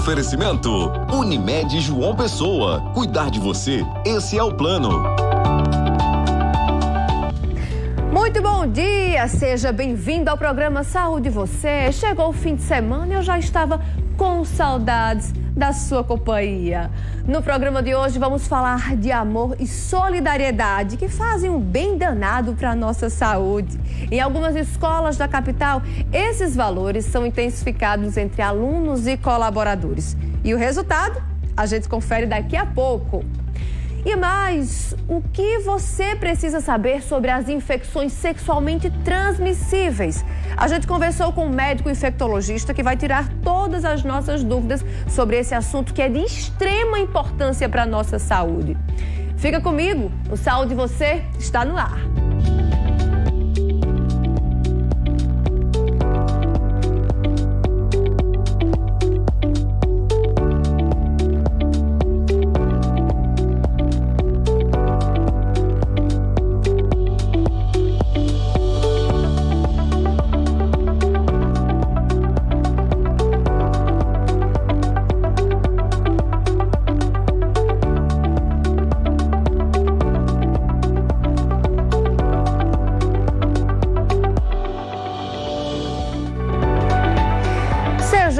Oferecimento Unimed João Pessoa. Cuidar de você, esse é o plano. Muito bom dia, seja bem-vindo ao programa Saúde Você. Chegou o fim de semana e eu já estava com saudades da sua companhia. No programa de hoje vamos falar de amor e solidariedade que fazem um bem danado para a nossa saúde. Em algumas escolas da capital, esses valores são intensificados entre alunos e colaboradores. E o resultado a gente confere daqui a pouco. E mais, o que você precisa saber sobre as infecções sexualmente transmissíveis? A gente conversou com um médico infectologista que vai tirar todas as nossas dúvidas sobre esse assunto que é de extrema importância para a nossa saúde. Fica comigo, o Saúde Você está no ar.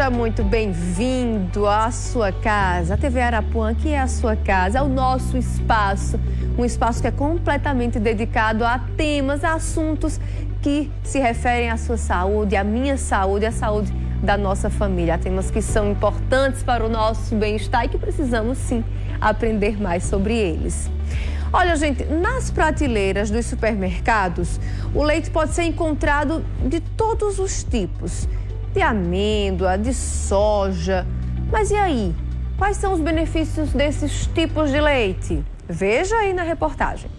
Muito bem-vindo à sua casa, a TV Arapuã, que é a sua casa, é o nosso espaço, um espaço que é completamente dedicado a temas, a assuntos que se referem à sua saúde, à minha saúde, à saúde da nossa família. Há temas que são importantes para o nosso bem-estar e que precisamos, sim, aprender mais sobre eles. Olha, gente, nas prateleiras dos supermercados, o leite pode ser encontrado de todos os tipos. De amêndoa, de soja. Mas e aí? Quais são os benefícios desses tipos de leite? Veja aí na reportagem.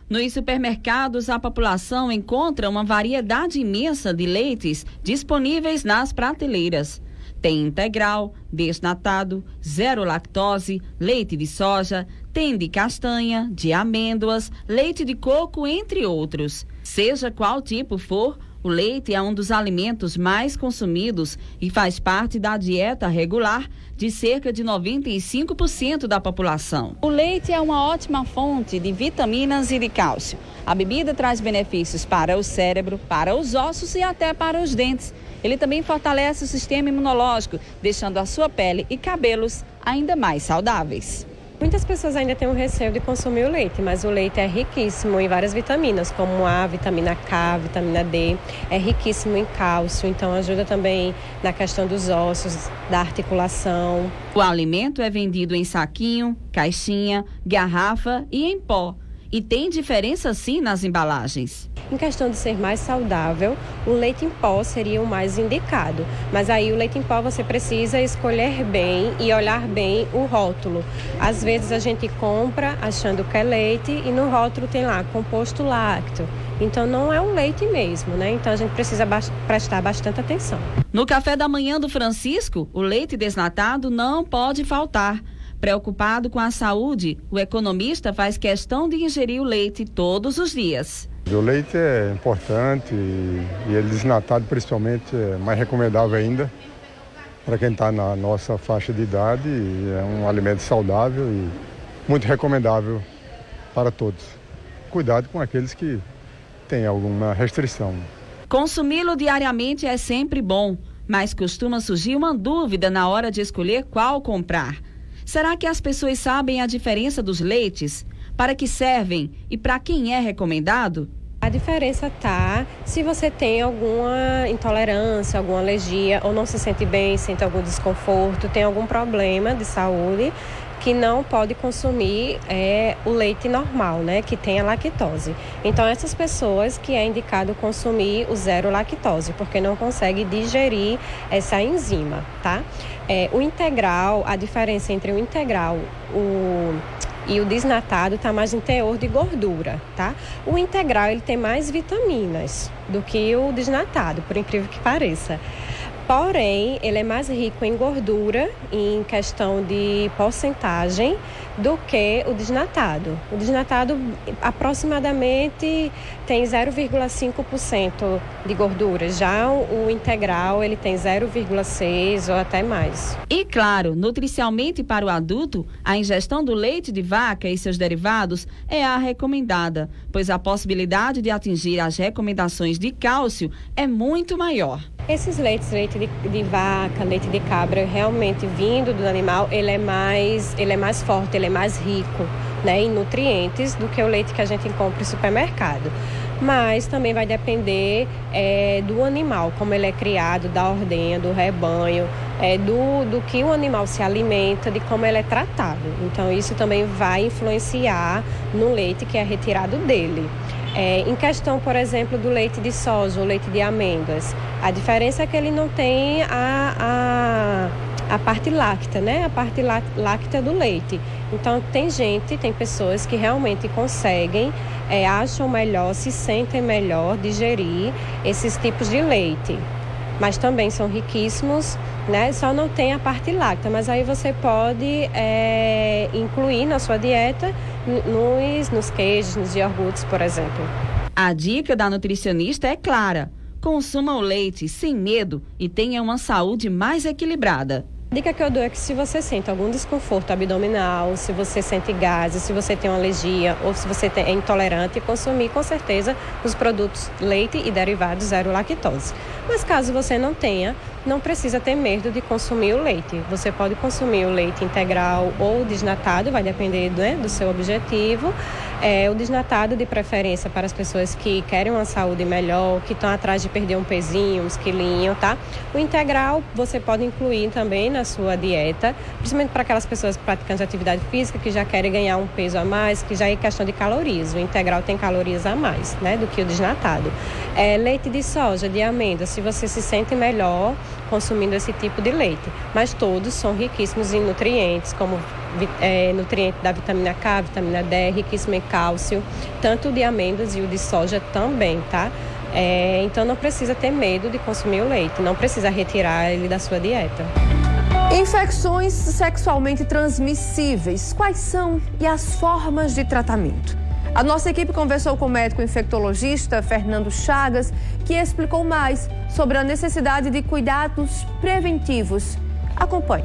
Nos supermercados, a população encontra uma variedade imensa de leites disponíveis nas prateleiras. Tem integral, desnatado, zero lactose, leite de soja, tem de castanha, de amêndoas, leite de coco, entre outros. Seja qual tipo for, o leite é um dos alimentos mais consumidos e faz parte da dieta regular de cerca de 95% da população. O leite é uma ótima fonte de vitaminas e de cálcio. A bebida traz benefícios para o cérebro, para os ossos e até para os dentes. Ele também fortalece o sistema imunológico, deixando a sua pele e cabelos ainda mais saudáveis. Muitas pessoas ainda têm um receio de consumir o leite, mas o leite é riquíssimo em várias vitaminas, como a vitamina K, vitamina D, é riquíssimo em cálcio, então ajuda também na questão dos ossos, da articulação. O alimento é vendido em saquinho, caixinha, garrafa e em pó. E tem diferença sim nas embalagens. Em questão de ser mais saudável, o leite em pó seria o mais indicado. Mas aí o leite em pó você precisa escolher bem e olhar bem o rótulo. Às vezes a gente compra achando que é leite e no rótulo tem lá composto lácteo. Então não é um leite mesmo, né? Então a gente precisa prestar bastante atenção. No café da manhã do Francisco, o leite desnatado não pode faltar. Preocupado com a saúde, o economista faz questão de ingerir o leite todos os dias. O leite é importante e ele desnatado principalmente é mais recomendável ainda para quem está na nossa faixa de idade. É um alimento saudável e muito recomendável para todos. Cuidado com aqueles que têm alguma restrição. Consumi-lo diariamente é sempre bom, mas costuma surgir uma dúvida na hora de escolher qual comprar. Será que as pessoas sabem a diferença dos leites? Para que servem e para quem é recomendado? A diferença tá se você tem alguma intolerância, alguma alergia ou não se sente bem, sente algum desconforto, tem algum problema de saúde que não pode consumir o leite normal, né, que tem a lactose. Então essas pessoas que é indicado consumir o zero lactose, porque não consegue digerir essa enzima, tá? O integral, a diferença entre o integral e o desnatado está mais em teor de gordura, tá? O integral ele tem mais vitaminas do que o desnatado, por incrível que pareça. Porém, ele é mais rico em gordura, em questão de porcentagem, do que o desnatado. O desnatado aproximadamente tem 0,5% de gordura. Já o integral ele tem 0,6% ou até mais. E claro, nutricionalmente para o adulto, a ingestão do leite de vaca e seus derivados é a recomendada, pois a possibilidade de atingir as recomendações de cálcio é muito maior. Esses leites, leite de vaca, leite de cabra, realmente vindo do animal, ele é mais forte, ele é mais rico, né, em nutrientes do que o leite que a gente compra no supermercado. Mas também vai depender do animal, como ele é criado, da ordenha, do rebanho, do que o animal se alimenta, de como ele é tratado. Então isso também vai influenciar no leite que é retirado dele. Em questão, por exemplo, do leite de soja ou leite de amêndoas, a diferença é que ele não tem a parte láctea, né? A parte láctea do leite. Então, tem pessoas que realmente conseguem, acham melhor, se sentem melhor digerir esses tipos de leite. Mas também são riquíssimos, né? Só não tem a parte láctea, mas aí você pode incluir na sua dieta nos queijos, nos iogurtes, por exemplo. A dica da nutricionista é clara: consuma o leite sem medo e tenha uma saúde mais equilibrada. A dica que eu dou é que se você sente algum desconforto abdominal, se você sente gases, se você tem uma alergia ou se você é intolerante, consumir com certeza os produtos leite e derivados zero lactose. Mas caso você não tenha, não precisa ter medo de consumir o leite. Você pode consumir o leite integral ou desnatado, vai depender, né, do seu objetivo. O desnatado de preferência para as pessoas que querem uma saúde melhor, que estão atrás de perder um pezinho, uns quilinhos, tá? O integral você pode incluir também na sua dieta, principalmente para aquelas pessoas praticantes de atividade física que já querem ganhar um peso a mais, que já é questão de calorias. O integral tem calorias a mais, né, do que o desnatado. Leite de soja, de amêndoas, se você se sente melhor consumindo esse tipo de leite. Mas todos são riquíssimos em nutrientes, como nutriente da vitamina K, vitamina D, riquíssimo em cálcio, tanto o de amêndoas e o de soja também, tá? Então não precisa ter medo de consumir o leite, não precisa retirar ele da sua dieta. Infecções sexualmente transmissíveis, quais são e as formas de tratamento? A nossa equipe conversou com o médico infectologista Fernando Chagas, que explicou mais sobre a necessidade de cuidados preventivos. Acompanhe.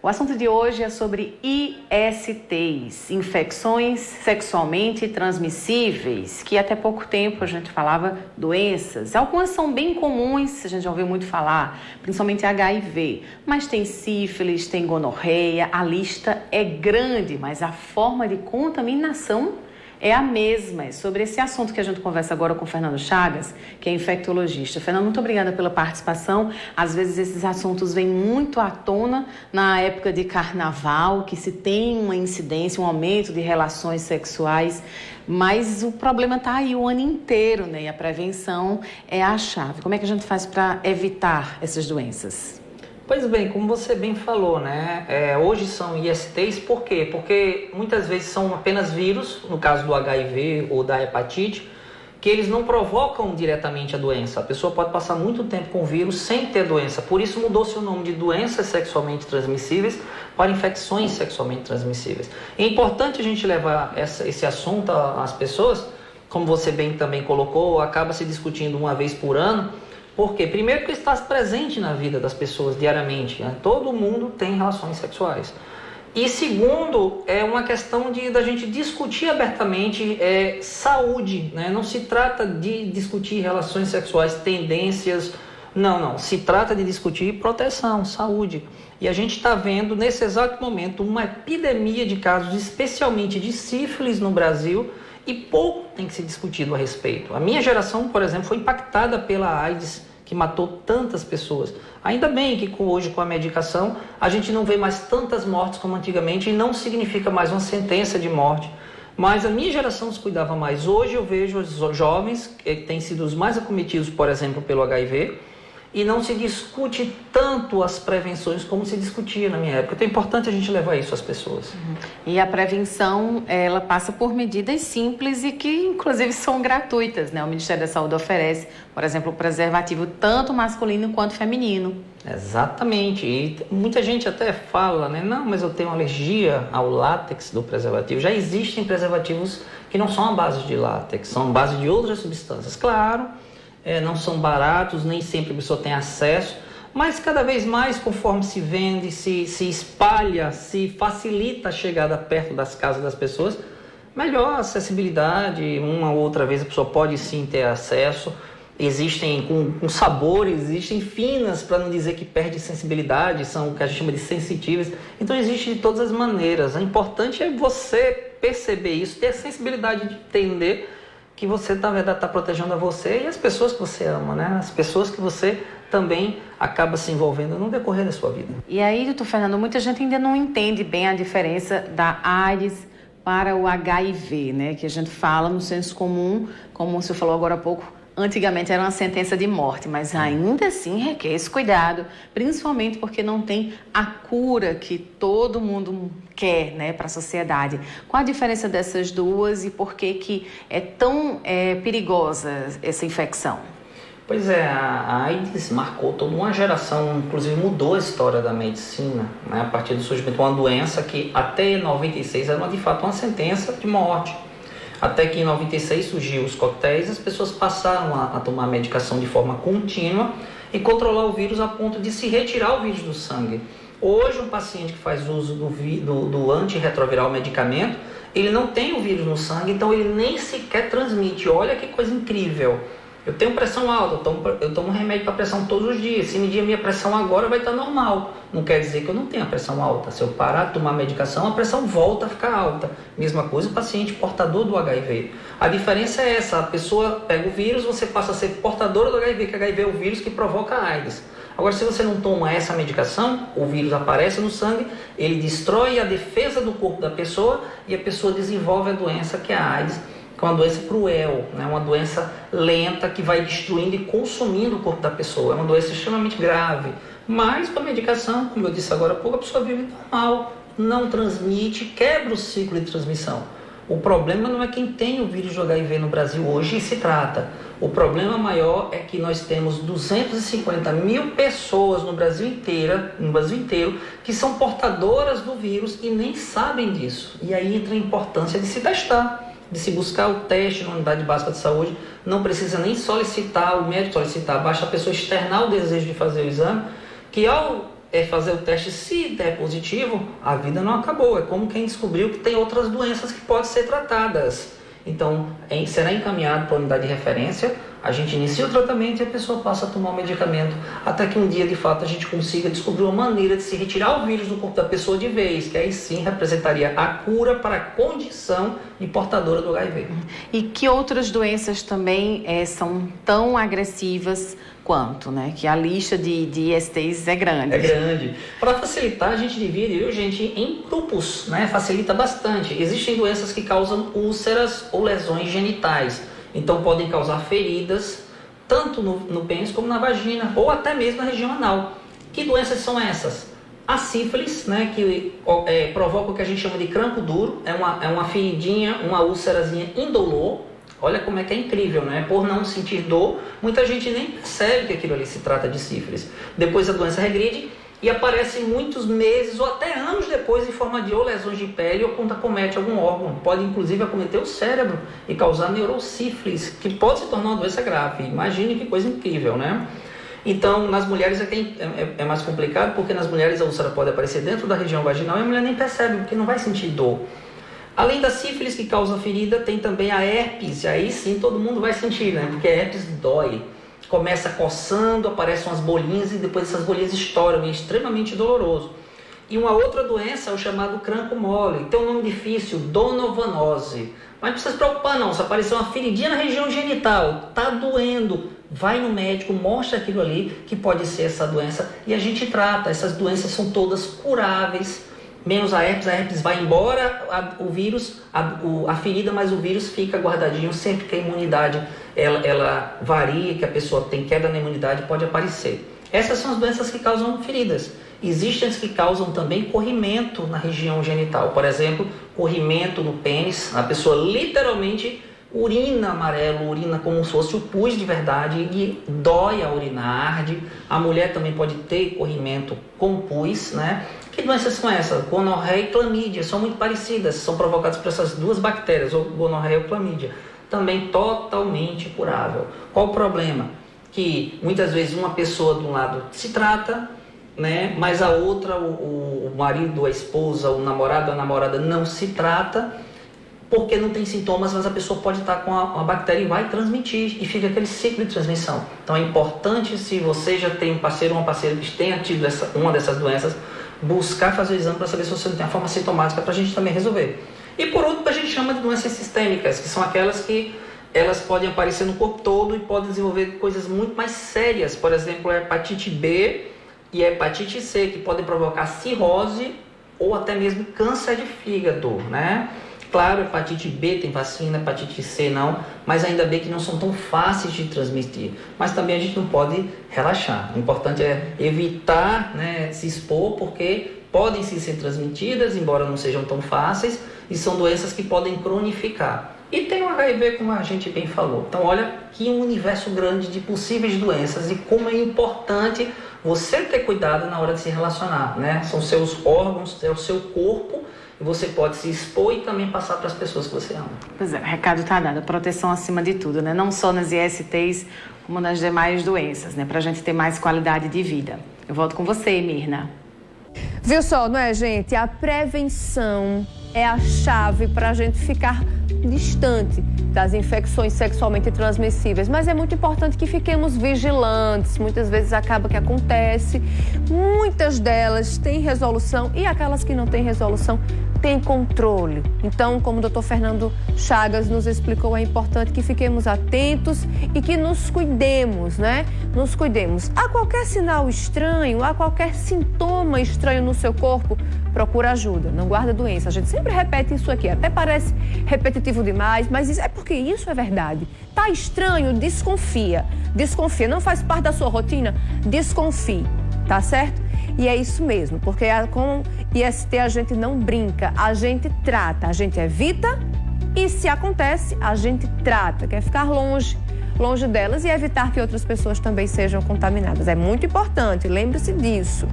O assunto de hoje é sobre ISTs, infecções sexualmente transmissíveis, que até pouco tempo a gente falava doenças. Algumas são bem comuns, a gente já ouviu muito falar, principalmente HIV, mas tem sífilis, tem gonorreia, a lista é grande, mas a forma de contaminação é a mesma. É sobre esse assunto que a gente conversa agora com o Fernando Chagas, que é infectologista. Fernando, muito obrigada pela participação. Às vezes esses assuntos vêm muito à tona na época de carnaval, que se tem uma incidência, um aumento de relações sexuais, mas o problema está aí o ano inteiro, né? E a prevenção é a chave. Como é que a gente faz para evitar essas doenças? Pois bem, como você bem falou, né? Hoje são ISTs, por quê? Porque muitas vezes são apenas vírus, no caso do HIV ou da hepatite, que eles não provocam diretamente a doença. A pessoa pode passar muito tempo com o vírus sem ter doença. Por isso mudou-se o nome de doenças sexualmente transmissíveis para infecções sexualmente transmissíveis. É importante a gente levar esse assunto às pessoas, como você bem também colocou, acaba se discutindo uma vez por ano. Por quê? Primeiro porque está presente na vida das pessoas diariamente, né? Todo mundo tem relações sexuais. E segundo, é uma questão da gente discutir abertamente saúde, né? Não se trata de discutir relações sexuais, tendências, não. Se trata de discutir proteção, saúde. E a gente está vendo nesse exato momento uma epidemia de casos, especialmente de sífilis no Brasil, e pouco tem que ser discutido a respeito. A minha geração, por exemplo, foi impactada pela AIDS, que matou tantas pessoas. Ainda bem que hoje, com a medicação, a gente não vê mais tantas mortes como antigamente, e não significa mais uma sentença de morte. Mas a minha geração se cuidava mais. Hoje eu vejo os jovens que têm sido os mais acometidos, por exemplo, pelo HIV, e não se discute tanto as prevenções como se discutia na minha época. Então é importante a gente levar isso às pessoas. E a prevenção, ela passa por medidas simples e que, inclusive, são gratuitas, né? O Ministério da Saúde oferece, por exemplo, o preservativo tanto masculino quanto feminino. Exatamente. E muita gente até fala, né? Não, mas eu tenho alergia ao látex do preservativo. Já existem preservativos que não são à base de látex, são à base de outras substâncias. Claro, não são baratos, nem sempre a pessoa tem acesso, mas cada vez mais, conforme se vende, se espalha, se facilita a chegada perto das casas das pessoas, melhor acessibilidade, uma ou outra vez a pessoa pode sim ter acesso. Existem com sabores, existem finas, para não dizer que perde sensibilidade, são o que a gente chama de sensitíveis. Então existe de todas as maneiras. O importante é você perceber isso, ter a sensibilidade de entender que você, na verdade, está protegendo a você e as pessoas que você ama, né? As pessoas que você também acaba se envolvendo no decorrer da sua vida. E aí, doutor Fernando, muita gente ainda não entende bem a diferença da AIDS para o HIV, né? Que a gente fala no senso comum, como o senhor falou agora há pouco, antigamente era uma sentença de morte, mas ainda assim requer esse cuidado, principalmente porque não tem a cura que todo mundo quer, né, para a sociedade. Qual a diferença dessas duas e por que é tão perigosa essa infecção? Pois é, a AIDS marcou toda uma geração, inclusive mudou a história da medicina, né, a partir do surgimento de uma doença que até 96 era de fato uma sentença de morte. Até que em 96 surgiu os coquetéis, as pessoas passaram a tomar medicação de forma contínua e controlar o vírus a ponto de se retirar o vírus do sangue. Hoje, um paciente que faz uso do antirretroviral medicamento, ele não tem o vírus no sangue, então ele nem sequer transmite. Olha que coisa incrível. Eu tenho pressão alta, eu tomo remédio para pressão todos os dias. Se medir a minha pressão agora, vai estar normal. Não quer dizer que eu não tenha pressão alta. Se eu parar de tomar medicação, a pressão volta a ficar alta. Mesma coisa o paciente portador do HIV. A diferença é essa, a pessoa pega o vírus, você passa a ser portadora do HIV, que HIV é o vírus que provoca a AIDS. Agora, se você não toma essa medicação, o vírus aparece no sangue, ele destrói a defesa do corpo da pessoa e a pessoa desenvolve a doença que é a AIDS, que é uma doença cruel, né? Uma doença lenta que vai destruindo e consumindo o corpo da pessoa. É uma doença extremamente grave. Mas com a medicação, como eu disse agora há pouco, a pessoa vive normal, não transmite, quebra o ciclo de transmissão. O problema não é quem tem o vírus do HIV no Brasil hoje e se trata. O problema maior é que nós temos 250 mil pessoas no Brasil inteiro que são portadoras do vírus e nem sabem disso. E aí entra a importância de se testar, de se buscar o teste na unidade básica de saúde. Não precisa nem solicitar, o médico solicitar, basta a pessoa externar o desejo de fazer o exame, que ao fazer o teste, se der positivo, a vida não acabou. É como quem descobriu que tem outras doenças que podem ser tratadas. Então, será encaminhado para a unidade de referência, a gente inicia o tratamento e a pessoa passa a tomar o medicamento, até que um dia, de fato, a gente consiga descobrir uma maneira de se retirar o vírus do corpo da pessoa de vez, que aí sim representaria a cura para a condição de portadora do HIV. E que outras doenças também são tão agressivas quanto, né? Que a lista de ISTs é grande. É grande. Para facilitar, a gente divide, em grupos, né? Facilita bastante. Existem doenças que causam úlceras ou lesões genitais. Então, podem causar feridas, tanto no pênis como na vagina, ou até mesmo na região anal. Que doenças são essas? A sífilis, né? Que provoca o que a gente chama de cranco duro. É uma feridinha, uma úlcerazinha indolor. Olha como é que é incrível, né? Por não sentir dor, muita gente nem percebe que aquilo ali se trata de sífilis. Depois a doença regride e aparece muitos meses ou até anos depois em forma de ou lesões de pele ou quando acomete algum órgão. Pode inclusive acometer o cérebro e causar neurosífilis, que pode se tornar uma doença grave. Imagine que coisa incrível, né? Então, nas mulheres é mais complicado, porque nas mulheres a úlcera pode aparecer dentro da região vaginal e a mulher nem percebe, porque não vai sentir dor. Além da sífilis que causa ferida, tem também a herpes, e aí sim todo mundo vai sentir, né? Porque a herpes dói. Começa coçando, aparecem umas bolinhas e depois essas bolinhas estouram, é extremamente doloroso. E uma outra doença é o chamado cranco mole, tem um nome difícil, donovanose. Mas não precisa se preocupar não, se aparecer uma feridinha na região genital, tá doendo, vai no médico, mostra aquilo ali que pode ser essa doença e a gente trata. Essas doenças são todas curáveis. Menos a herpes vai embora, o vírus, a ferida, mas o vírus fica guardadinho sempre que a imunidade ela varia, que a pessoa tem queda na imunidade, pode aparecer. Essas são as doenças que causam feridas. Existem as que causam também corrimento na região genital. Por exemplo, corrimento no pênis. A pessoa literalmente urina amarelo, urina como se fosse o pus de verdade e dói a urina, arde. A mulher também pode ter corrimento com pus, né? Que doenças são essas? Gonorreia e clamídia. São muito parecidas. São provocadas por essas duas bactérias, ou gonorreia ou clamídia. Também totalmente curável. Qual o problema? Que muitas vezes uma pessoa de um lado se trata, né? Mas a outra, o marido, a esposa, o namorado, a namorada não se trata porque não tem sintomas, mas a pessoa pode estar com a bactéria e vai transmitir e fica aquele ciclo de transmissão. Então é importante, se você já tem um parceiro ou uma parceira que tenha tido uma dessas doenças, buscar fazer o exame para saber se você não tem a forma sintomática para a gente também resolver. E por último, a gente chama de doenças sistêmicas, que são aquelas que elas podem aparecer no corpo todo e podem desenvolver coisas muito mais sérias. Por exemplo, a hepatite B e a hepatite C, que podem provocar cirrose ou até mesmo câncer de fígado, né? Claro, hepatite B tem vacina, hepatite C não, mas ainda bem que não são tão fáceis de transmitir. Mas também a gente não pode relaxar. O importante é evitar, né, se expor, porque podem sim ser transmitidas, embora não sejam tão fáceis, e são doenças que podem cronificar. E tem o HIV, como a gente bem falou. Então, olha que um universo grande de possíveis doenças e como é importante você ter cuidado na hora de se relacionar, né? São seus órgãos, é o seu corpo, e você pode se expor e também passar para as pessoas que você ama. Pois é, o recado está dado, proteção acima de tudo, né? Não só nas ISTs, como nas demais doenças, né? Para a gente ter mais qualidade de vida. Eu volto com você, Mirna. Viu só, não é, gente? A prevenção é a chave para a gente ficar distante das infecções sexualmente transmissíveis, mas é muito importante que fiquemos vigilantes. Muitas vezes acaba que acontece, muitas delas têm resolução e aquelas que não têm resolução têm controle. Então, como o doutor Fernando Chagas nos explicou, é importante que fiquemos atentos e que nos cuidemos, né? Nos cuidemos. A qualquer sinal estranho, a qualquer sintoma estranho no seu corpo, procura ajuda, não guarda doença. A gente sempre repete isso aqui, até parece repetitivo demais, mas isso é porque isso é verdade. Tá estranho? Desconfia. Desconfia, não faz parte da sua rotina? Desconfie, tá certo? E é isso mesmo, porque com IST a gente não brinca, a gente trata, a gente evita e se acontece, a gente trata, quer ficar longe delas e evitar que outras pessoas também sejam contaminadas. É muito importante, lembre-se disso.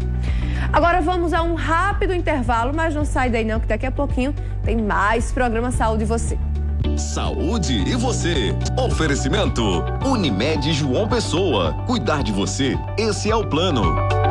Agora vamos a um rápido intervalo, mas não sai daí não, que daqui a pouquinho tem mais programa Saúde e Você. Saúde e você. Oferecimento Unimed João Pessoa. Cuidar de você, esse é o plano.